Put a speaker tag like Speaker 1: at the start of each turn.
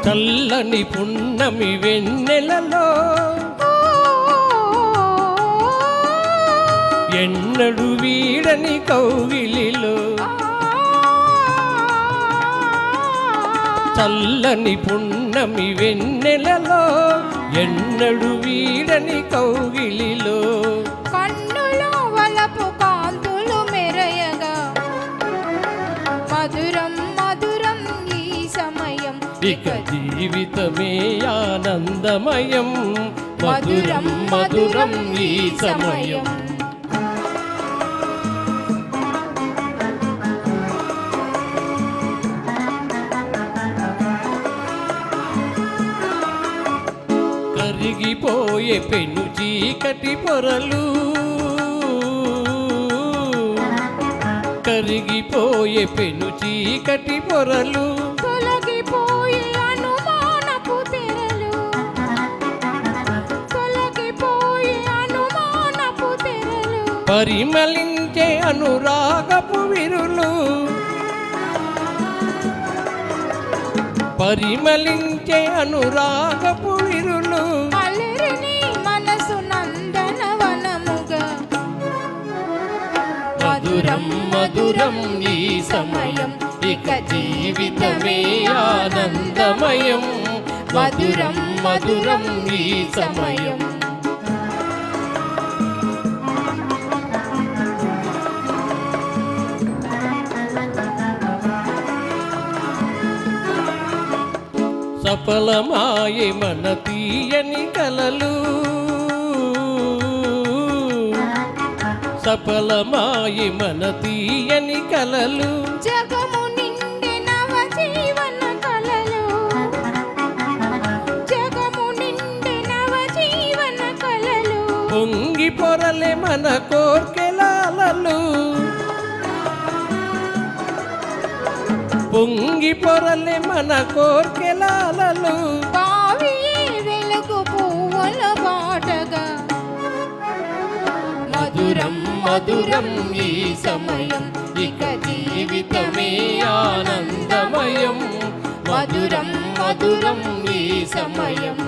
Speaker 1: చల్లని పున్నమి వెన్నెలలో ఎన్నడు వీడని కౌగిలిలో చల్లని పున్నమి వెన్నెలలో ఎన్నడు వీడని కౌగిలిలో
Speaker 2: కన్నులో వలపు కాంతులు మెరయగా మధురం మధురం ఈ సమయం
Speaker 1: ఇక జీవితమే ఆనందమయం మధురం మధురం ఈ సమయం కరిగిపోయే పెను చీకటి పొరలు కరిగిపోయే పెను చీకటి పొరలు
Speaker 2: తొలగిపోయే అనుమానపు తెరలు తొలగిపోయే అనుమానపు తెరలు
Speaker 1: పరిమళించే అనురాగపు విరులు పరిమళించే అనురాగపు విరులు
Speaker 2: అలరిని మనసు నందనవనముగా
Speaker 1: మధురం మధురం ఈ సమయం ఇక జీవితమే ఆనందమయం మధురం మధురం ఈ సమయం సఫలమాయే మన తీయని కలలు సఫలమాయే మన తీయని కలలు
Speaker 2: జగము నిండి నవజీవన కలలు జగము నిండి నవజీవన కలలు
Speaker 1: పొంగి పొరలే మన కోర్కెలాలలు పొంగి పొరలే మన కోర్కెలాలలు
Speaker 2: కావియే వెలుగు పువ్వుల బాటగా
Speaker 1: మధురం మధురం ఈ సమయం ఇక జీవితమే ఆనందమయం మధురం మధురం ఈ సమయం